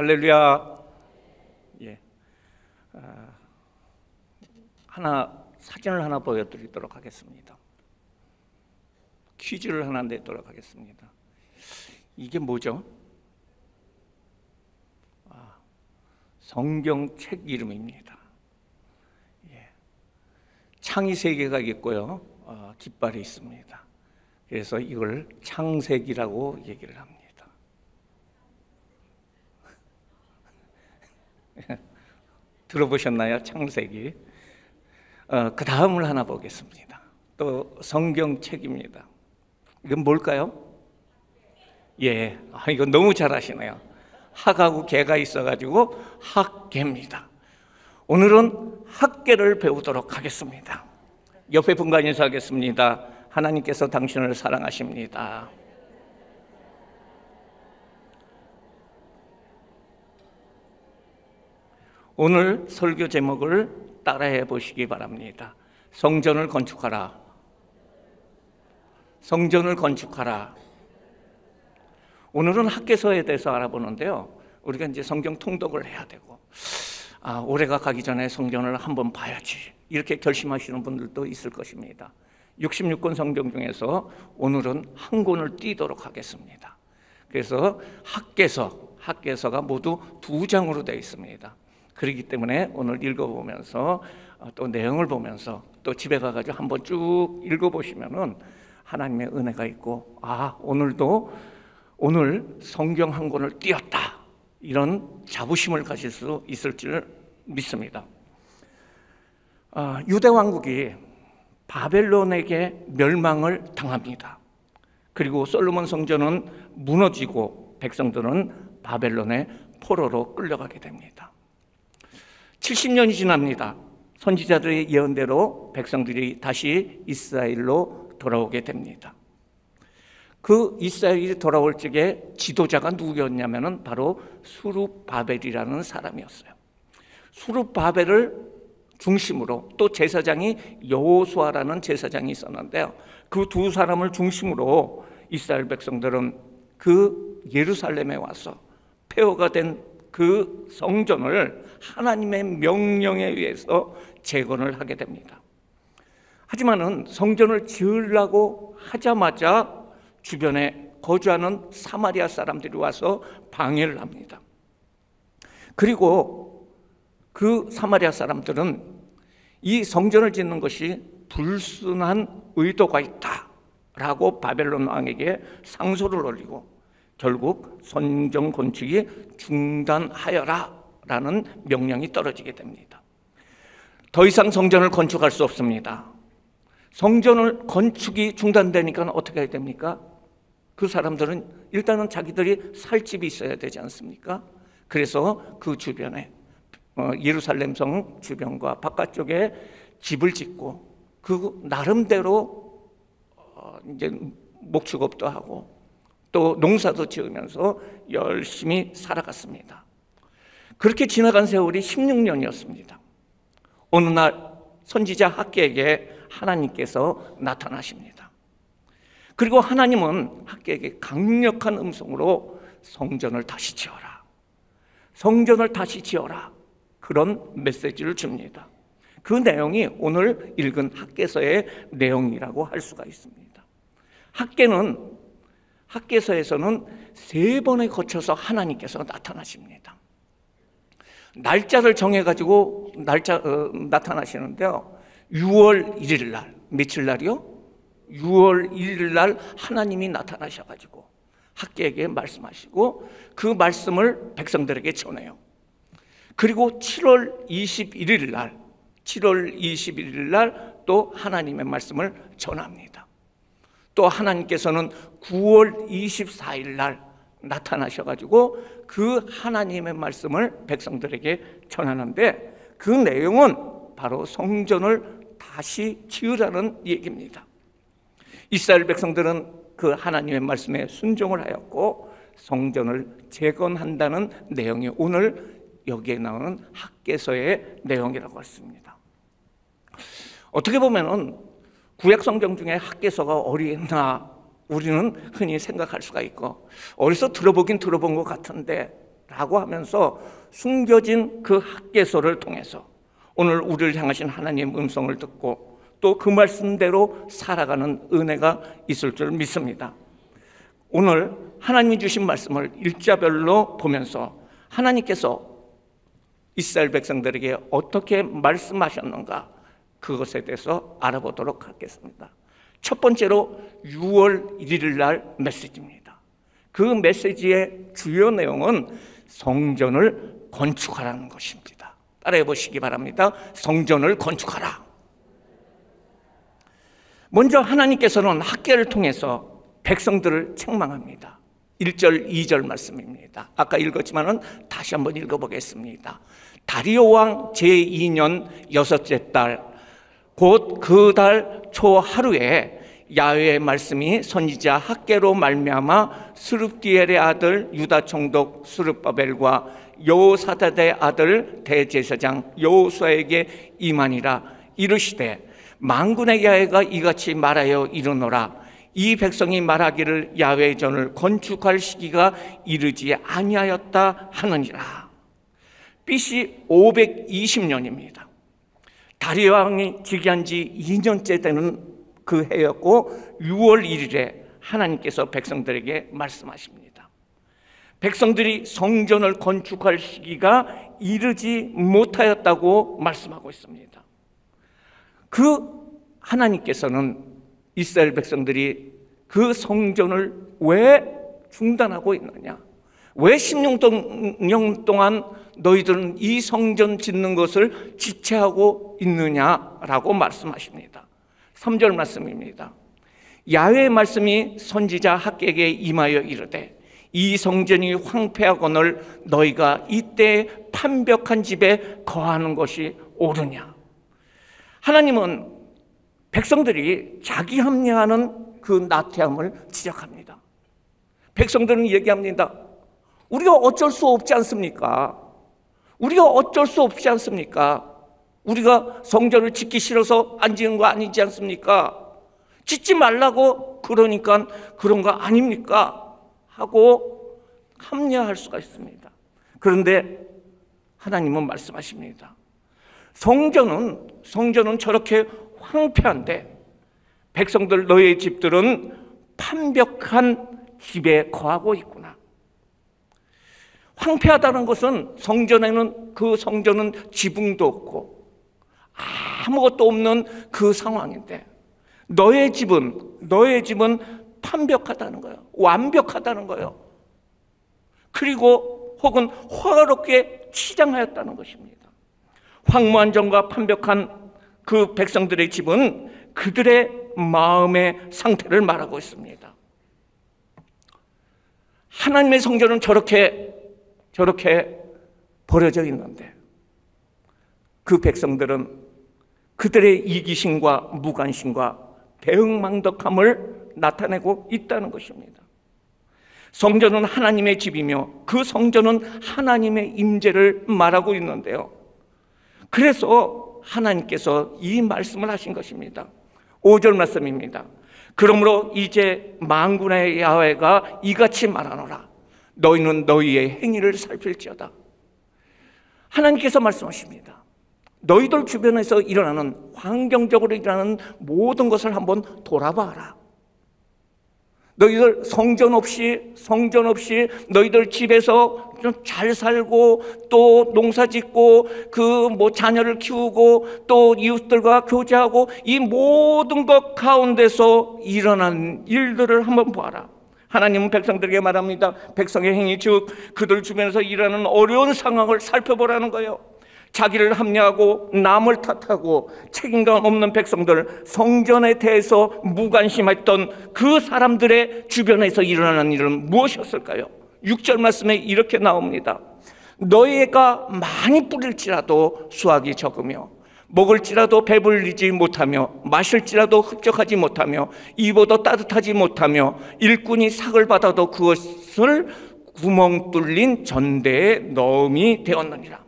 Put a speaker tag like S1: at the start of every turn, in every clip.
S1: 할렐루야. 예. 사진을 하나 보여드리도록 하겠습니다. 퀴즈를 하나 내도록 하겠습니다. 이게 뭐죠? 성경책 이름입니다. 예. 창이 3개가 있고요, 깃발이 있습니다. 그래서 이걸 창세기라고 얘기를 합니다. 들어보셨나요? 창세기. 그 다음을 하나 보겠습니다. 또 성경책입니다. 이건 뭘까요? 예, 이거 너무 잘하시네요. 학하고 개가 있어가지고 학개입니다. 오늘은 학개를 배우도록 하겠습니다. 옆에 분과 인사하겠습니다. 하나님께서 당신을 사랑하십니다. 오늘 설교 제목을 따라해 보시기 바랍니다. 성전을 건축하라. 성전을 건축하라. 오늘은 학개서에 대해서 알아보는데요, 우리가 이제 성경 통독을 해야 되고, 올해가 가기 전에 성전을 한번 봐야지, 이렇게 결심하시는 분들도 있을 것입니다. 66권 성경 중에서 오늘은 한 권을 띄도록 하겠습니다. 그래서 학개서가 모두 2장으로 되어 있습니다. 그렇기 때문에 오늘 읽어보면서 또 내용을 보면서 또 집에 가가지고 한번 쭉 읽어보시면은 하나님의 은혜가 있고, 오늘 성경 한 권을 띄었다, 이런 자부심을 가질 수 있을 줄 믿습니다. 유대 왕국이 바벨론에게 멸망을 당합니다. 그리고 솔로몬 성전은 무너지고 백성들은 바벨론의 포로로 끌려가게 됩니다. 70년이 지납니다. 선지자들의 예언대로 백성들이 다시 이스라엘로 돌아오게 됩니다. 그 이스라엘이 돌아올 적에 지도자가 누구였냐면 바로 수룹바벨이라는 사람이었어요. 수룹바벨을 중심으로, 또 제사장이 여호수아라는 제사장이 있었는데요, 그 2 사람을 중심으로 이스라엘 백성들은 그 예루살렘에 와서 폐허가 된 그 성전을 하나님의 명령에 의해서 재건을 하게 됩니다. 하지만은 성전을 지으려고 하자마자 주변에 거주하는 사마리아 사람들이 와서 방해를 합니다. 그리고 그 사마리아 사람들은 이 성전을 짓는 것이 불순한 의도가 있다라고 바벨론 왕에게 상소를 올리고, 결국 성전 건축이 중단하여라라는 명령이 떨어지게 됩니다. 더 이상 성전을 건축할 수 없습니다. 성전을 건축이 중단되니까 어떻게 해야 됩니까? 그 사람들은 일단은 자기들이 살 집이 있어야 되지 않습니까? 그래서 그 주변에 예루살렘 성 주변과 바깥쪽에 집을 짓고, 그 나름대로 이제 목축업도 하고 또 농사도 지으면서 열심히 살아갔습니다. 그렇게 지나간 세월이 16년이었습니다. 어느 날 선지자 학개에게 하나님께서 나타나십니다. 그리고 하나님은 학개에게 강력한 음성으로 성전을 다시 지어라, 성전을 다시 지어라, 그런 메시지를 줍니다. 그 내용이 오늘 읽은 학개서의 내용이라고 할 수가 있습니다. 학개서에서는 3번에 거쳐서 하나님께서 나타나십니다. 날짜를 정해가지고 나타나시는데요, 6월 1일 날, 며칠 날이요? 6월 1일 날 하나님이 나타나셔가지고 학개에게 말씀하시고 그 말씀을 백성들에게 전해요. 그리고 7월 21일 날 또 하나님의 말씀을 전합니다. 또 하나님께서는 9월 24일 날 나타나셔가지고 그 하나님의 말씀을 백성들에게 전하는데, 그 내용은 바로 성전을 다시 지으라는 얘기입니다. 이스라엘 백성들은 그 하나님의 말씀에 순종을 하였고 성전을 재건한다는 내용이 오늘 여기에 나오는 학개서의 내용이라고 했습니다. 어떻게 보면은 구약 성경 중에 학개서가 어리나 우리는 흔히 생각할 수가 있고, 어디서 들어보긴 들어본 것 같은데 라고 하면서 숨겨진 그 학개서를 통해서 오늘 우리를 향하신 하나님의 음성을 듣고 또 그 말씀대로 살아가는 은혜가 있을 줄 믿습니다. 오늘 하나님이 주신 말씀을 일자별로 보면서 하나님께서 이스라엘 백성들에게 어떻게 말씀하셨는가, 그것에 대해서 알아보도록 하겠습니다. 첫 번째로 6월 1일 날 메시지입니다. 그 메시지의 주요 내용은 성전을 건축하라는 것입니다. 따라해 보시기 바랍니다. 성전을 건축하라. 먼저 하나님께서는 학개를 통해서 백성들을 책망합니다. 1절, 2절 말씀입니다. 아까 읽었지만은 다시 한번 읽어보겠습니다. 다리오 왕 제2년 6째 달, 곧 그 달 초 하루에 야훼의 말씀이 선지자 학개로 말미암아 스룹디엘의 아들 유다 총독 스룹바벨과 여호사밧의 아들 대제사장 여호수아에게 임하니라. 이르시되 만군의 야훼가 이같이 말하여 이르노라. 이 백성이 말하기를 야훼의 전을 건축할 시기가 이르지 아니하였다 하느니라. BC 520년입니다. 다리오 왕이 즉위한 지 2년째 되는 그 해였고 6월 1일에 하나님께서 백성들에게 말씀하십니다. 백성들이 성전을 건축할 시기가 이르지 못하였다고 말씀하고 있습니다. 그 하나님께서는 이스라엘 백성들이 그 성전을 왜 중단하고 있느냐, 왜 16년 동안 너희들은 이 성전 짓는 것을 지체하고 있느냐라고 말씀하십니다. 3절 말씀입니다. 야훼의 말씀이 선지자 학개에게 임하여 이르되 이 성전이 황폐하거늘 너희가 이때 판벽한 집에 거하는 것이 옳으냐. 하나님은 백성들이 자기 합리화하는 그 나태함을 지적합니다. 백성들은 얘기합니다. 우리가 어쩔 수 없지 않습니까? 우리가 어쩔 수 없지 않습니까? 우리가 성전을 짓기 싫어서 안 짓는 거 아니지 않습니까? 짓지 말라고 그러니까 그런 거 아닙니까? 하고 합리화할 수가 있습니다. 그런데 하나님은 말씀하십니다. 성전은 저렇게 황폐한데 백성들 너의 집들은 판벽한 집에 거하고 있구나. 황폐하다는 것은 그 성전은 지붕도 없고 아무것도 없는 그 상황인데 너의 집은 판벽하다는 거예요. 완벽하다는 거예요. 그리고 혹은 화가롭게 치장하였다는 것입니다. 황무한 정과 판벽한 그 백성들의 집은 그들의 마음의 상태를 말하고 있습니다. 하나님의 성전은 저렇게 버려져 있는데 그 백성들은 그들의 이기심과 무관심과 배은망덕함을 나타내고 있다는 것입니다. 성전은 하나님의 집이며 그 성전은 하나님의 임재를 말하고 있는데요. 그래서 하나님께서 이 말씀을 하신 것입니다. 5절 말씀입니다. 그러므로 이제 만군의 야훼가 이같이 말하노라. 너희는 너희의 행위를 살필지어다. 하나님께서 말씀하십니다. 너희들 주변에서 일어나는, 환경적으로 일어나는 모든 것을 한번 돌아봐라. 너희들 성전 없이 너희들 집에서 좀 잘 살고 또 농사 짓고 자녀를 키우고 또 이웃들과 교제하고 이 모든 것 가운데서 일어난 일들을 한번 보아라. 하나님은 백성들에게 말합니다. 백성의 행위 즉 그들 주변에서 일어나는 어려운 상황을 살펴보라는 거예요. 자기를 합리하고 남을 탓하고 책임감 없는 백성들, 성전에 대해서 무관심했던 그 사람들의 주변에서 일어나는 일은 무엇이었을까요? 6절 말씀에 이렇게 나옵니다. 너희가 많이 뿌릴지라도 수확이 적으며 먹을지라도 배불리지 못하며 마실지라도 흡족하지 못하며 입어도 따뜻하지 못하며 일꾼이 삭을 받아도 그것을 구멍 뚫린 전대에 넣음이 되었느니라.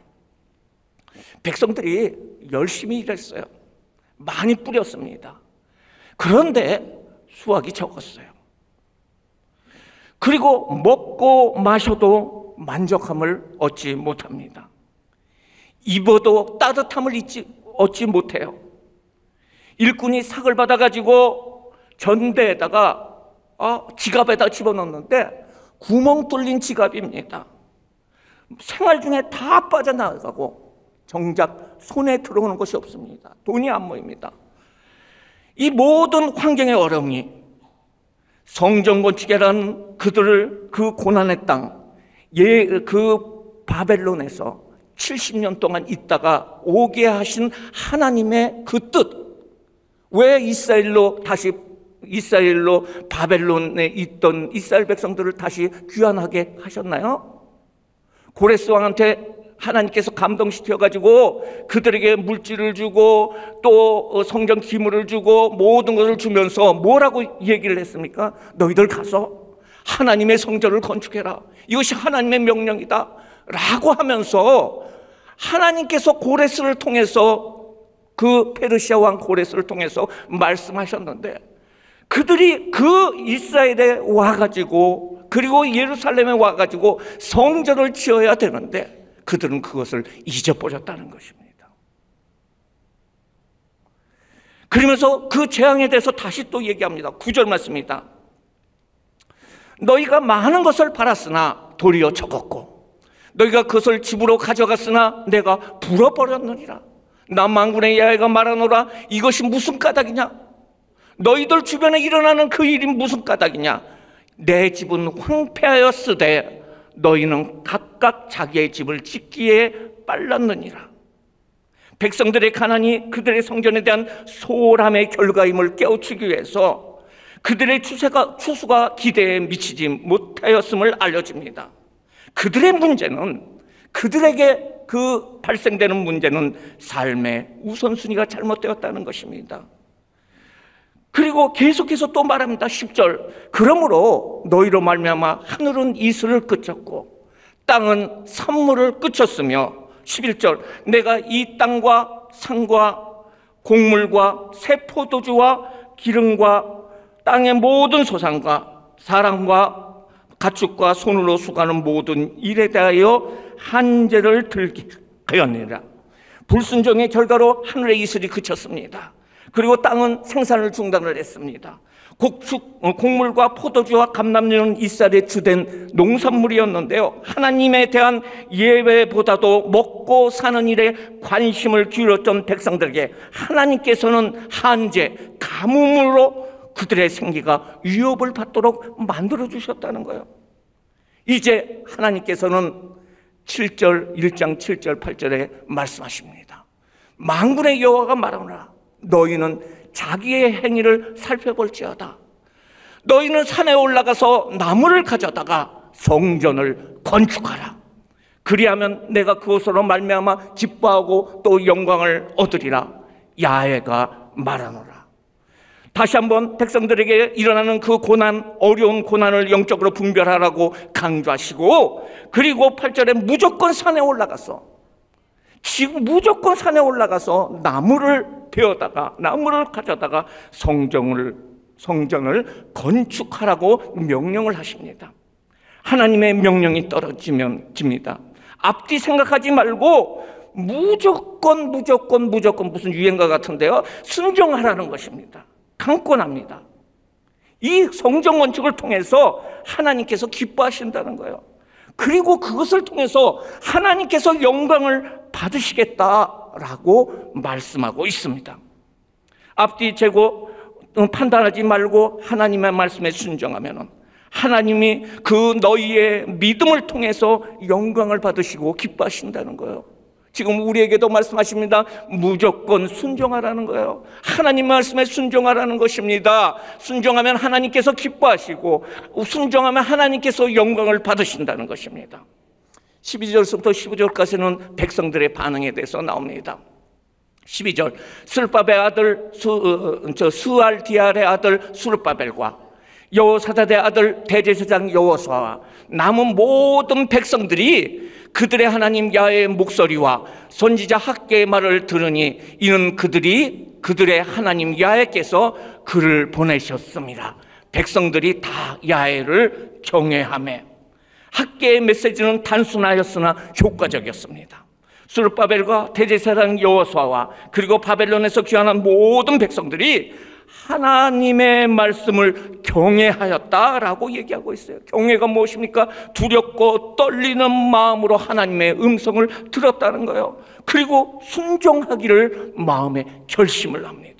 S1: 백성들이 열심히 일했어요. 많이 뿌렸습니다. 그런데 수확이 적었어요. 그리고 먹고 마셔도 만족함을 얻지 못합니다. 입어도 따뜻함을 얻지 못해요. 일꾼이 삭을 받아가지고 전대에다가 지갑에다 집어넣는데 구멍 뚫린 지갑입니다. 생활 중에 다 빠져나가고 정작 손에 들어오는 것이 없습니다. 돈이 안 모입니다. 이 모든 환경의 어려움이 성전 건축이라는 그들을 그 고난의 땅, 그 바벨론에서 70년 동안 있다가 오게 하신 하나님의 그 뜻, 왜 이스라엘로 바벨론에 있던 이스라엘 백성들을 다시 귀환하게 하셨나요? 고레스 왕한테 하나님께서 감동시켜가지고 그들에게 물질을 주고 또 성전 기물을 주고 모든 것을 주면서 뭐라고 얘기를 했습니까? 너희들 가서 하나님의 성전을 건축해라. 이것이 하나님의 명령이다 라고 하면서 하나님께서 고레스를 통해서, 그 페르시아 왕 고레스를 통해서 말씀하셨는데, 그들이 그 이스라엘에 와가지고 그리고 예루살렘에 와가지고 성전을 지어야 되는데 그들은 그것을 잊어버렸다는 것입니다. 그러면서 그 재앙에 대해서 다시 또 얘기합니다. 9절 말씀입니다. 너희가 많은 것을 팔았으나 도리어 적었고 너희가 그것을 집으로 가져갔으나 내가 불어버렸느니라. 나 만군의 야훼가 말하노라. 이것이 무슨 까닭이냐? 너희들 주변에 일어나는 그 일이 무슨 까닭이냐? 내 집은 황폐하였으되 너희는 각각 자기의 집을 짓기에 빨랐느니라. 백성들의 가난이 그들의 성전에 대한 소홀함의 결과임을 깨우치기 위해서 그들의 추수가 기대에 미치지 못하였음을 알려줍니다. 그들의 문제는, 그들에게 그 발생되는 문제는 삶의 우선순위가 잘못되었다는 것입니다. 그리고 계속해서 또 말합니다. 10절. 그러므로 너희로 말미암아 하늘은 이슬을 그쳤고 땅은 산물을 그쳤으며 11절. 내가 이 땅과 산과 곡물과 새 포도주와 기름과 땅의 모든 소산과 사람과 가축과 손으로 수고하는 모든 일에 대하여 한제를 들게 하였느니라. 불순종의 결과로 하늘의 이슬이 그쳤습니다. 그리고 땅은 생산을 중단을 했습니다. 곡물과 포도주와 감람류는 이스라엘의 주된 농산물이었는데요, 하나님에 대한 예배보다도 먹고 사는 일에 관심을 기울였던 백성들에게 하나님께서는 한제, 가뭄으로 그들의 생기가 위협을 받도록 만들어주셨다는 거예요. 이제 하나님께서는 1장 7절 8절에 말씀하십니다. 만군의 여호와가 말하노라. 너희는 자기의 행위를 살펴볼지어다. 너희는 산에 올라가서 나무를 가져다가 성전을 건축하라. 그리하면 내가 그것으로 말미암아 기뻐하고 또 영광을 얻으리라. 야훼가 말하노라. 다시 한번 백성들에게 일어나는 그 고난, 어려운 고난을 영적으로 분별하라고 강조하시고, 그리고 8절에 무조건 산에 올라가서, 지금 무조건 산에 올라가서 나무를 가져다가 성전을 건축하라고 명령을 하십니다. 하나님의 명령이 떨어집니다. 앞뒤 생각하지 말고 무조건 무슨 유행가 같은데요, 순종하라는 것입니다. 강권합니다. 이 성전 건축을 통해서 하나님께서 기뻐하신다는 거예요. 그리고 그것을 통해서 하나님께서 영광을 받으시겠다라고 말씀하고 있습니다. 앞뒤 재고 판단하지 말고 하나님의 말씀에 순종하면 하나님이 그 너희의 믿음을 통해서 영광을 받으시고 기뻐하신다는 거예요. 지금 우리에게도 말씀하십니다. 무조건 순종하라는 거예요. 하나님 말씀에 순종하라는 것입니다. 순종하면 하나님께서 기뻐하시고 순종하면 하나님께서 영광을 받으신다는 것입니다. 12절부터 15절까지는 백성들의 반응에 대해서 나옵니다. 12절. 술바벨의 아들 스알디알의 아들 수르바벨과 여호사닥의 아들 대제사장 여호수아와 남은 모든 백성들이 그들의 하나님 야훼의 목소리와 선지자 학개의 말을 들으니 이는 그들의 하나님 야훼께서 그를 보내셨습니다. 백성들이 다 야훼를 경외하며 학계의 메시지는 단순하였으나 효과적이었습니다. 스룹바벨과 대제사장 여호수아와 그리고 바벨론에서 귀환한 모든 백성들이 하나님의 말씀을 경외하였다라고 얘기하고 있어요. 경외가 무엇입니까? 두렵고 떨리는 마음으로 하나님의 음성을 들었다는 거예요. 그리고 순종하기를 마음에 결심을 합니다.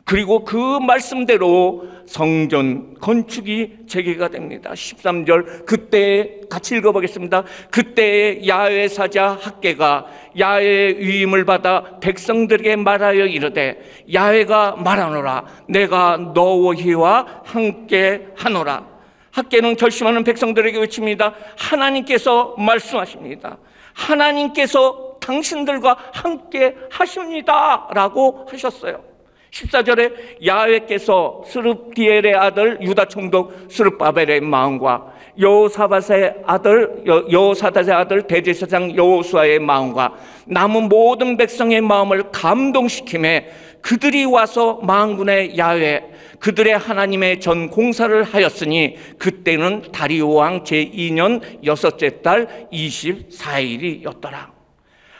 S1: 그리고 그 말씀대로 성전 건축이 재개가 됩니다. 13절, 그때 같이 읽어보겠습니다. 그때 야훼 사자 학개가 야훼의 위임을 받아 백성들에게 말하여 이르되, 야훼가 말하노라, 내가 너희와 함께 하노라. 학개는 결심하는 백성들에게 외칩니다. 하나님께서 말씀하십니다. 하나님께서 당신들과 함께 하십니다 라고 하셨어요. 14절에 야훼께서 스룹디엘의 아들 유다 총독 스룹바벨의 마음과 여호사밧의 아들 대제사장 여호수아의 마음과 남은 모든 백성의 마음을 감동시키매 그들이 와서 만군의 야훼 그들의 하나님의 전 공사를 하였으니 그때는 다리오 왕 제2년 6째 달 24일이었더라.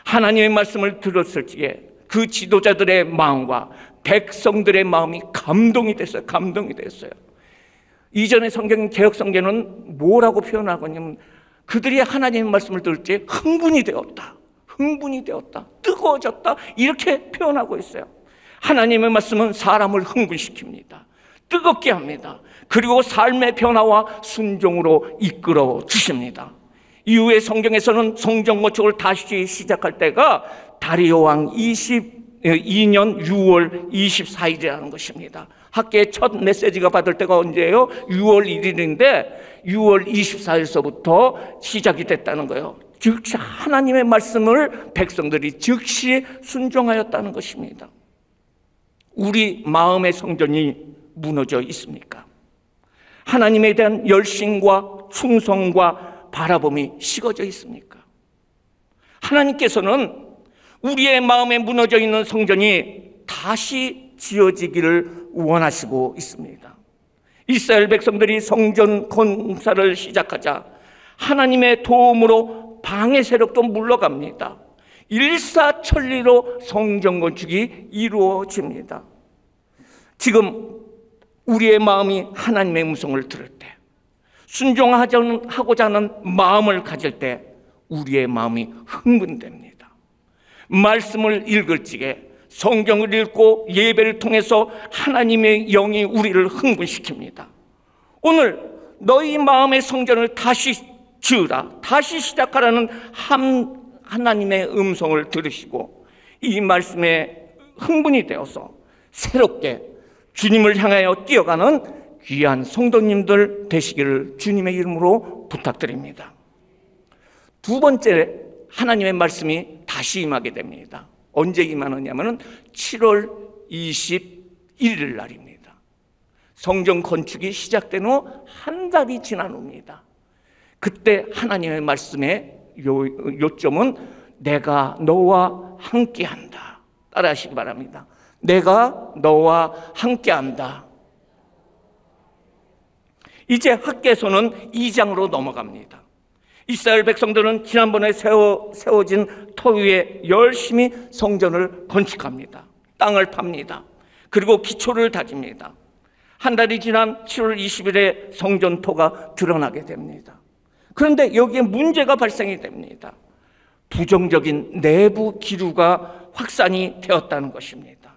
S1: 하나님의 말씀을 들었을 적에 그 지도자들의 마음과 백성들의 마음이 감동이 됐어요. 감동이 됐어요. 이전의 성경, 개혁 성경은 뭐라고 표현하고 있냐면 그들이 하나님의 말씀을 들을 때 흥분이 되었다, 흥분이 되었다, 뜨거워졌다, 이렇게 표현하고 있어요. 하나님의 말씀은 사람을 흥분시킵니다. 뜨겁게 합니다. 그리고 삶의 변화와 순종으로 이끌어 주십니다. 이후에 성경에서는 성전 건축을 다시 시작할 때가 다리오 왕 22년 6월 24일이라는 것입니다. 학계의 첫 메시지가 받을 때가 언제예요? 6월 1일인데 6월 24일서부터 시작이 됐다는 거예요. 즉시 하나님의 말씀을 백성들이 즉시 순종하였다는 것입니다. 우리 마음의 성전이 무너져 있습니까? 하나님에 대한 열심과 충성과 바라봄이 식어져 있습니까? 하나님께서는 우리의 마음에 무너져 있는 성전이 다시 지어지기를 원하시고 있습니다. 이스라엘 백성들이 성전 건사를 시작하자 하나님의 도움으로 방해 세력도 물러갑니다. 일사천리로 성전 건축이 이루어집니다. 지금 우리의 마음이 하나님의 음성을 들을 때, 순종하고자 하는 마음을 가질 때 우리의 마음이 흥분됩니다. 말씀을 읽을 적에, 성경을 읽고 예배를 통해서 하나님의 영이 우리를 흥분시킵니다. 오늘 너희 마음의 성전을 다시 지으라, 다시 시작하라는 하나님의 음성을 들으시고 이 말씀에 흥분이 되어서 새롭게 주님을 향하여 뛰어가는 귀한 성도님들 되시기를 주님의 이름으로 부탁드립니다. 두 번째, 하나님의 말씀이 다시 임하게 됩니다. 언제 임하느냐면 7월 21일 날입니다. 성전 건축이 시작된 후 한 달이 지난 후입니다. 그때 하나님의 말씀의 요점은 내가 너와 함께한다. 따라하시기 바랍니다. 내가 너와 함께한다. 이제 학개서는 2장으로 넘어갑니다. 이스라엘 백성들은 지난번에 세워진 터 위에 열심히 성전을 건축합니다. 땅을 팝니다. 그리고 기초를 다집니다. 한 달이 지난 7월 20일에 성전토가 드러나게 됩니다. 그런데 여기에 문제가 발생이 됩니다. 부정적인 내부 기류가 확산이 되었다는 것입니다.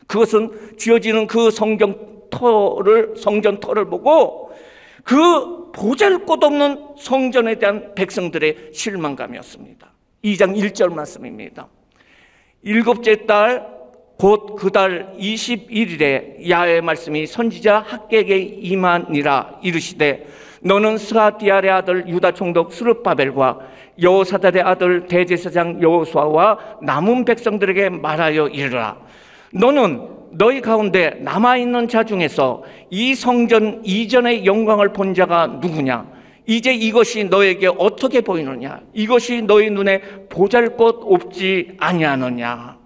S1: 그것은 지어지는 그 성전터를 보고 그 보잘것없는 성전에 대한 백성들의 실망감이었습니다. 2장 1절 말씀입니다. 7째 달 곧 그 달 21일에 야훼의 말씀이 선지자 학개에게 임하니라. 이르시되 너는 스아디엘의 아들 유다 총독 스룹바벨과 여호사밧의 아들 대제사장 여호수아와 남은 백성들에게 말하여 이르라. 너는 너희 가운데 남아있는 자 중에서 이 성전 이전의 영광을 본 자가 누구냐? 이제 이것이 너에게 어떻게 보이느냐? 이것이 너희 눈에 보잘것없지 아니하느냐?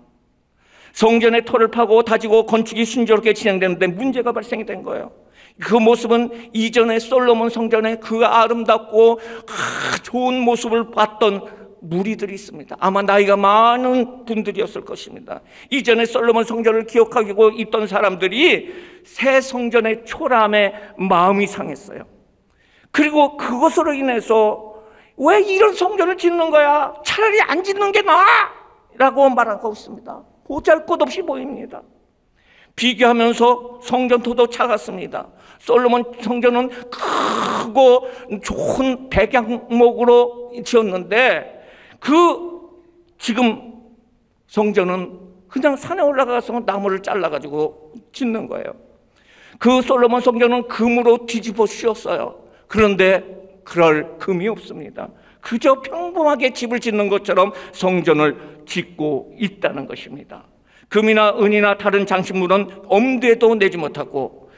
S1: 성전의 터를 파고 다지고 건축이 순조롭게 진행되는데 문제가 발생이 된 거예요. 그 모습은 이전에 솔로몬 성전의 그 아름답고 좋은 모습을 봤던 무리들이 있습니다. 아마 나이가 많은 분들이었을 것입니다. 이전에 솔로몬 성전을 기억하고 있던 사람들이 새 성전의 초라함에 마음이 상했어요. 그리고 그것으로 인해서 왜 이런 성전을 짓는 거야? 차라리 안 짓는 게 나아! 라고 말하고 있습니다. 보잘것없이 보입니다. 비교하면서 성전토도 작았습니다. 솔로몬 성전은 크고 좋은 백양목으로 지었는데 지금 성전은 그냥 산에 올라가서 나무를 잘라가지고 짓는 거예요. 그 솔로몬 성전은 금으로 뒤집어 씌웠어요. 그런데 그럴 금이 없습니다. 그저 평범하게 집을 짓는 것처럼 성전을 짓고 있다는 것입니다. 금이나 은이나 다른 장식물은 엄두에도 내지 못하고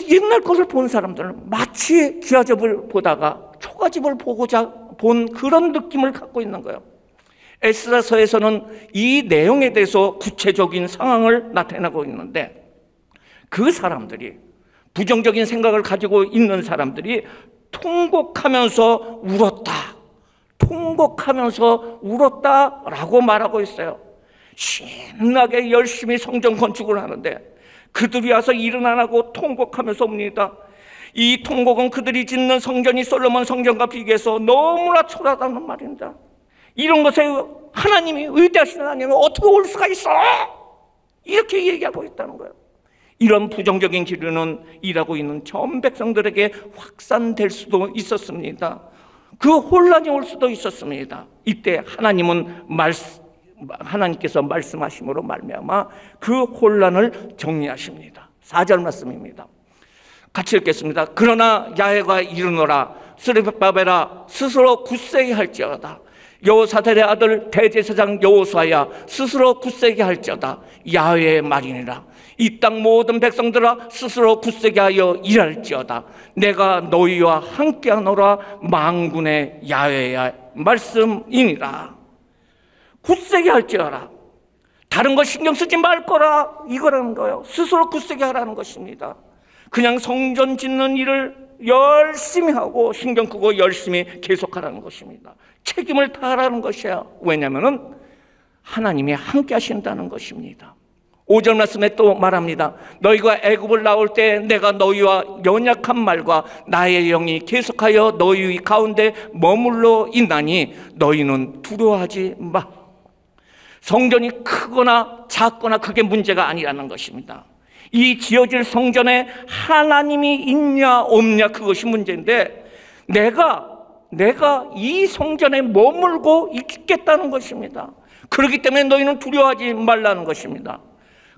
S1: 옛날 것을 본 사람들은 마치 기와집을 보다가 초가집을 보고자 본 그런 느낌을 갖고 있는 거예요. 에스라서에서는 이 내용에 대해서 구체적인 상황을 나타내고 있는데 그 사람들이 부정적인 생각을 가지고 있는 사람들이 통곡하면서 울었다. 통곡하면서 울었다라고 말하고 있어요. 신나게 열심히 성전 건축을 하는데 그들이 와서 일은 안 하고 통곡하면서 옵니다. 이 통곡은 그들이 짓는 성전이 솔로몬 성전과 비교해서 너무나 초라하다는 말입니다. 이런 것에 하나님이, 위대하신 하나님이 어떻게 올 수가 있어? 이렇게 얘기하고 있다는 거예요. 이런 부정적인 기류는 일하고 있는 전 백성들에게 확산될 수도 있었습니다. 그 혼란이 올 수도 있었습니다. 이때 하나님께서 말씀하심으로 말미암아 그 혼란을 정리하십니다. 4절 말씀입니다. 같이 읽겠습니다. 그러나 야훼가 이르노라 스룹바벨아 스스로 굳세게 할지어다. 여호사델의 아들 대제사장 여호수아야 스스로 굳세게 할지어다. 야훼의 말이니라. 이 땅 모든 백성들아 스스로 굳세게 하여 일할지어다. 내가 너희와 함께하노라. 만군의 야훼의 말씀이니라. 굳세게 할지어라. 다른 거 신경 쓰지 말 거라, 이거라는 거예요. 스스로 굳세게 하라는 것입니다. 그냥 성전 짓는 일을 열심히 하고 신경 끄고 열심히 계속하라는 것입니다. 책임을 다하라는 것이야. 왜냐하면 하나님이 함께 하신다는 것입니다. 5절 말씀에 또 말합니다. 너희가 애굽을 나올 때 내가 너희와 연약한 말과 나의 영이 계속하여 너희 가운데 머물러 있나니 너희는 두려워하지 마. 성전이 크거나 작거나 그게 문제가 아니라는 것입니다. 이 지어질 성전에 하나님이 있냐 없냐 그것이 문제인데 내가 이 성전에 머물고 있겠다는 것입니다. 그렇기 때문에 너희는 두려워하지 말라는 것입니다.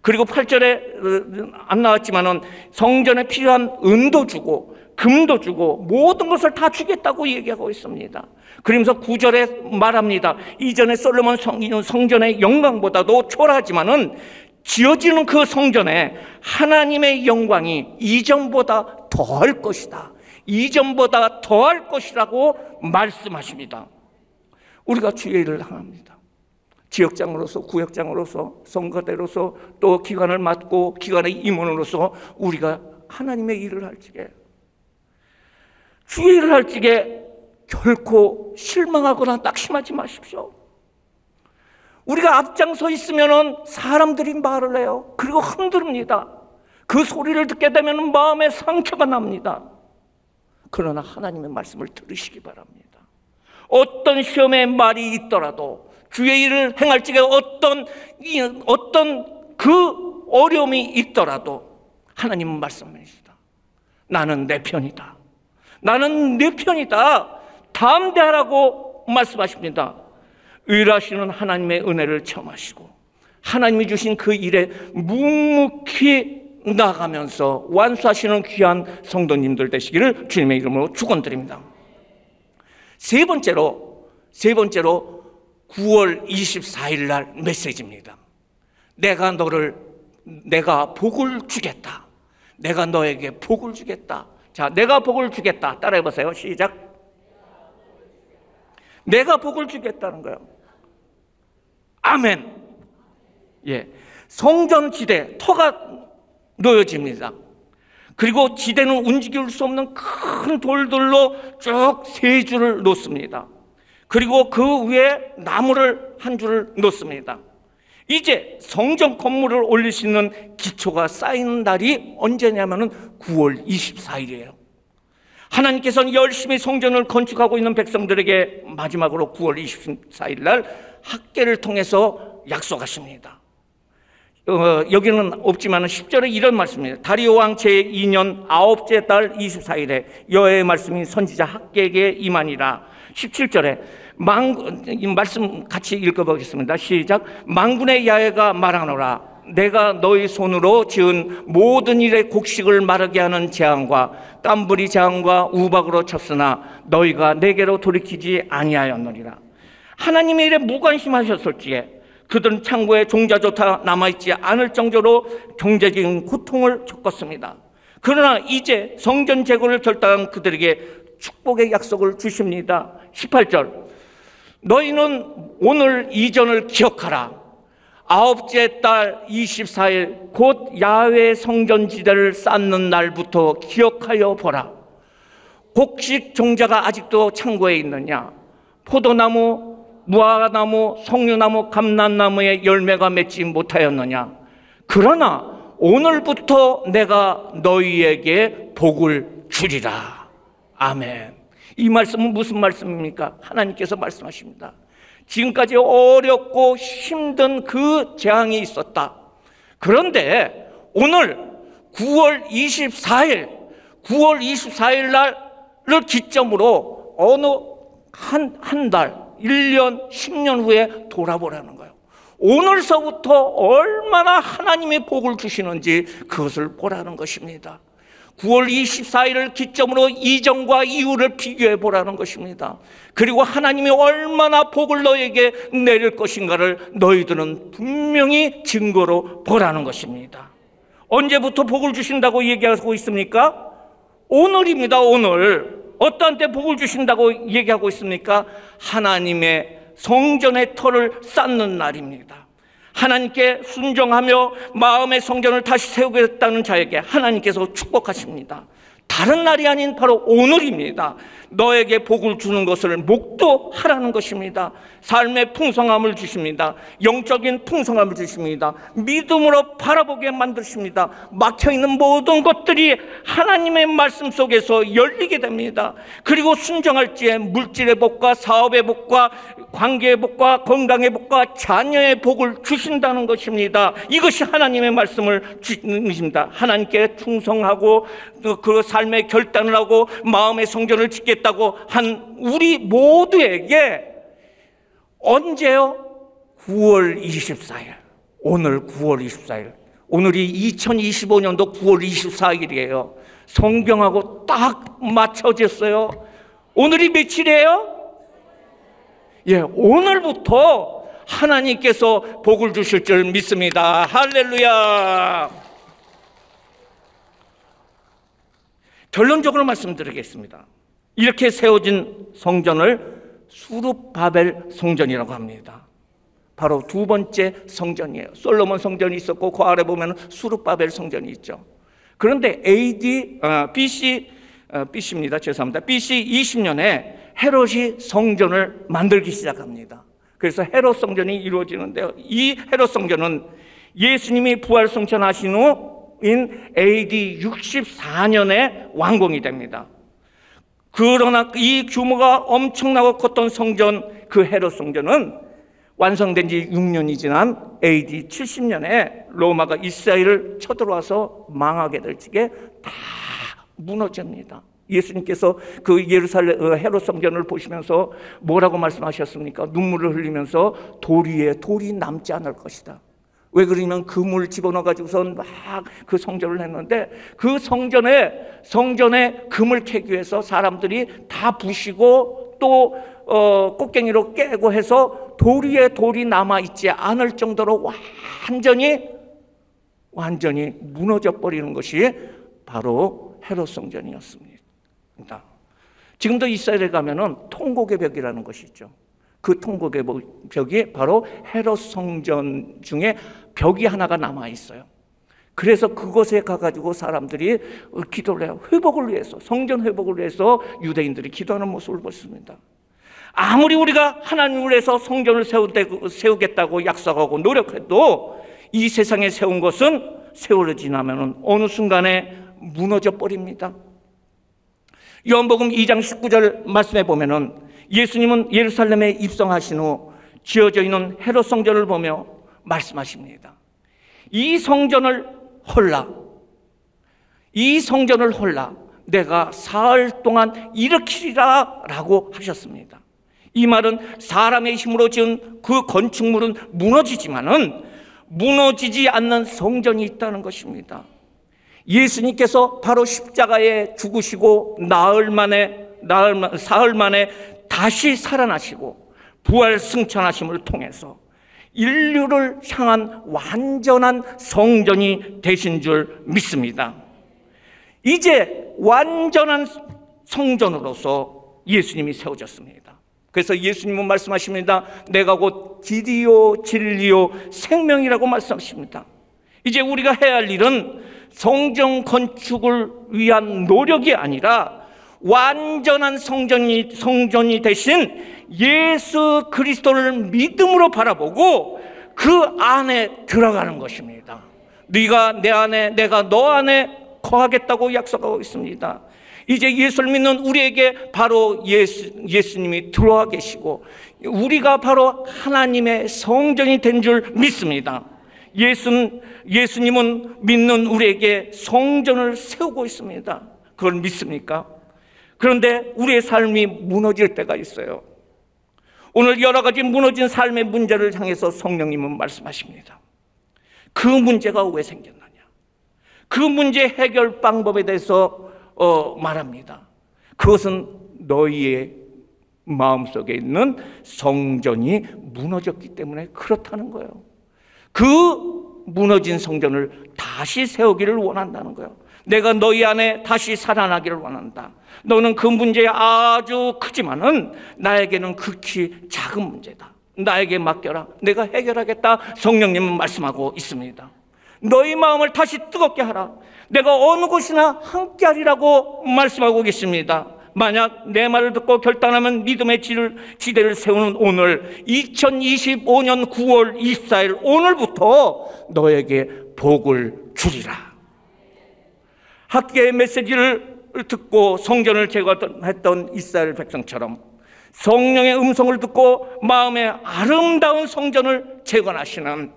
S1: 그리고 8절에 안 나왔지만은 성전에 필요한 은도 주고 금도 주고 모든 것을 다 주겠다고 얘기하고 있습니다. 그러면서 9절에 말합니다. 이전에 솔로몬 성전의 영광보다도 초라하지만은 지어지는 그 성전에 하나님의 영광이 이전보다 더할 것이다. 이전보다 더할 것이라고 말씀하십니다. 우리가 주의 일을 행합니다. 지역장으로서, 구역장으로서, 선거대로서, 또 기관을 맡고 기관의 임원으로서 우리가 하나님의 일을 할 적에, 주의 일을 할 적에 결코 실망하거나 낙심하지 마십시오. 우리가 앞장서 있으면 사람들이 말을 해요. 그리고 흔듭니다. 그 소리를 듣게 되면 마음에 상처가 납니다. 그러나 하나님의 말씀을 들으시기 바랍니다. 어떤 시험의 말이 있더라도 주의 일을 행할 적에 어떤 그 어려움이 있더라도 하나님은 말씀하십니다. 나는 내 편이다. 나는 내 편이다. 담대하라고 말씀하십니다. 의라시는 하나님의 은혜를 체험하시고 하나님이 주신 그 일에 묵묵히 나아가면서 완수하시는 귀한 성도님들 되시기를 주님의 이름으로 축원드립니다. 세 번째로 9월 24일 날 메시지입니다. 내가 복을 주겠다. 내가 너에게 복을 주겠다. 자, 내가 복을 주겠다. 따라해 보세요. 시작. 내가 복을 주겠다는 거예요. 아멘. 예. 성전 지대 터가 놓여집니다. 그리고 지대는 움직일 수 없는 큰 돌들로 쭉 세 줄을 놓습니다. 그리고 그 위에 나무를 한 줄을 놓습니다. 이제 성전 건물을 올릴 수 있는 기초가 쌓이는 날이 언제냐면은 9월 24일이에요. 하나님께서는 열심히 성전을 건축하고 있는 백성들에게 마지막으로 9월 24일 날 학계를 통해서 약속하십니다. 여기는 없지만 10절에 이런 말씀입니다. 다리오 왕 제2년 9째 달 24일에 여호와의 말씀이 선지자 학계에게 임하니라. 17절에 이 말씀 같이 읽어보겠습니다. 시작. 만군의 야훼가 말하노라. 내가 너희 손으로 지은 모든 일의 곡식을 마르게 하는 재앙과 땀부리 재앙과 우박으로 쳤으나 너희가 내게로 돌이키지 아니하였느니라. 하나님의 일에 무관심하셨을지에 그들은 창고에 종자조차 남아있지 않을 정도로 경제적인 고통을 겪었습니다. 그러나 이제 성전 재건을 결단한 그들에게 축복의 약속을 주십니다. 18절. 너희는 오늘 이전을 기억하라. 9째 달 24일 곧 야훼 성전지대를 쌓는 날부터 기억하여 보라. 곡식 종자가 아직도 창고에 있느냐? 포도나무, 무화과나무, 석류나무, 감람나무에 열매가 맺지 못하였느냐? 그러나 오늘부터 내가 너희에게 복을 주리라. 아멘. 이 말씀은 무슨 말씀입니까? 하나님께서 말씀하십니다. 지금까지 어렵고 힘든 그 재앙이 있었다. 그런데 오늘 9월 24일 날을 기점으로 어느 한 달, 1년, 10년 후에 돌아보라는 거예요. 오늘서부터 얼마나 하나님의 복을 주시는지 그것을 보라는 것입니다. 9월 24일을 기점으로 이전과 이후를 비교해 보라는 것입니다. 그리고 하나님이 얼마나 복을 너에게 내릴 것인가를 너희들은 분명히 증거로 보라는 것입니다. 언제부터 복을 주신다고 얘기하고 있습니까? 오늘입니다. 오늘. 어떠한 때 복을 주신다고 얘기하고 있습니까? 하나님의 성전의 터를 쌓는 날입니다. 하나님께 순종하며 마음의 성전을 다시 세우겠다는 자에게 하나님께서 축복하십니다. 다른 날이 아닌 바로 오늘입니다. 너에게 복을 주는 것을 목도하라는 것입니다. 삶의 풍성함을 주십니다. 영적인 풍성함을 주십니다. 믿음으로 바라보게 만드십니다. 막혀있는 모든 것들이 하나님의 말씀 속에서 열리게 됩니다. 그리고 순종할지에 물질의 복과 사업의 복과 관계의 복과 건강의 복과 자녀의 복을 주신다는 것입니다. 이것이 하나님의 말씀을 주십니다. 하나님께 충성하고 그 삶의 결단을 하고 마음의 성전을 짓겠다고 한 우리 모두에게 언제요? 9월 24일. 오늘 9월 24일. 오늘이 2025년도 9월 24일이에요. 성경하고 딱 맞춰졌어요. 오늘이 며칠이에요? 예, 오늘부터 하나님께서 복을 주실 줄 믿습니다. 할렐루야. 결론적으로 말씀드리겠습니다. 이렇게 세워진 성전을 수룹바벨 성전이라고 합니다. 바로 두 번째 성전이에요. 솔로몬 성전이 있었고 그 아래 보면 수룹바벨 성전이 있죠. 그런데 BC입니다. 죄송합니다. BC 20년에 헤롯이 성전을 만들기 시작합니다. 그래서 헤롯 성전이 이루어지는데요. 이 헤롯 성전은 예수님이 부활 성천하신 후인 AD 64년에 완공이 됩니다. 그러나 이 규모가 엄청나고 컸던 성전, 그 헤롯 성전은 완성된 지 6년이 지난 AD 70년에 로마가 이스라엘을 쳐들어와서 망하게 될 적에 다 무너집니다. 예수님께서 그 예루살렘 헤롯 성전을 보시면서 뭐라고 말씀하셨습니까? 눈물을 흘리면서 돌 위에 돌이 남지 않을 것이다. 왜 그러냐면 금을 집어넣어 가지고선 막 그 성전을 했는데 그 성전에 금을 캐기 위해서 사람들이 다 부시고 또 꽃갱이로 깨고 해서 돌 위에 돌이 남아 있지 않을 정도로 완전히 무너져 버리는 것이 바로 헤롯 성전이었습니다. 지금도 이스라엘에 가면은 통곡의 벽이라는 것이 있죠. 그 통곡의 벽이 바로 헤롯 성전 중에 벽이 하나가 남아 있어요. 그래서 그곳에 가가지고 사람들이 기도를 해요. 회복을 위해서, 성전 회복을 위해서 유대인들이 기도하는 모습을 봤습니다. 아무리 우리가 하나님을 위해서 성전을 세우겠다고 약속하고 노력해도 이 세상에 세운 것은 세월이 지나면 어느 순간에 무너져 버립니다. 요한복음 2장 19절 말씀에 보면은 예수님은 예루살렘에 입성하신 후 지어져 있는 헤롯 성전을 보며 말씀하십니다. 이 성전을 헐라 내가 사흘 동안 일으키리라 라고 하셨습니다. 이 말은 사람의 힘으로 지은 그 건축물은 무너지지만은 무너지지 않는 성전이 있다는 것입니다. 예수님께서 바로 십자가에 죽으시고 사흘 만에 다시 살아나시고 부활 승천하심을 통해서 인류를 향한 완전한 성전이 되신 줄 믿습니다. 이제 완전한 성전으로서 예수님이 세워졌습니다. 그래서 예수님은 말씀하십니다. 내가 곧 길이요 진리요 생명이라고 말씀하십니다. 이제 우리가 해야 할 일은 성전 건축을 위한 노력이 아니라 완전한 성전이 되신 예수 그리스도를 믿음으로 바라보고 그 안에 들어가는 것입니다. 네가 내 안에, 내가 너 안에 거하겠다고 약속하고 있습니다. 이제 예수를 믿는 우리에게 바로 예수님이 들어와 계시고 우리가 바로 하나님의 성전이 된 줄 믿습니다. 예수님은 믿는 우리에게 성전을 세우고 있습니다. 그걸 믿습니까? 그런데 우리의 삶이 무너질 때가 있어요. 오늘 여러 가지 무너진 삶의 문제를 향해서 성령님은 말씀하십니다. 그 문제가 왜 생겼느냐? 그 문제 해결 방법에 대해서 말합니다. 그것은 너희의 마음속에 있는 성전이 무너졌기 때문에 그렇다는 거예요. 그 무너진 성전을 다시 세우기를 원한다는 거예요. 내가 너희 안에 다시 살아나기를 원한다. 너는 그 문제 아주 크지만은 나에게는 극히 작은 문제다. 나에게 맡겨라. 내가 해결하겠다. 성령님은 말씀하고 있습니다. 너희 마음을 다시 뜨겁게 하라. 내가 어느 곳이나 함께하리라고 말씀하고 계십니다. 만약 내 말을 듣고 결단하면 믿음의 지대를 세우는 오늘 2025년 9월 24일 오늘부터 너에게 복을 주리라. 학계의 메시지를 듣고 성전을 재건했던 이스라엘 백성처럼 성령의 음성을 듣고 마음의 아름다운 성전을 재건하시는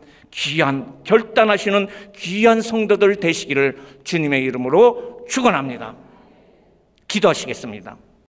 S1: 결단하시는 귀한 성도들 되시기를 주님의 이름으로 축원합니다. 기도하시겠습니다.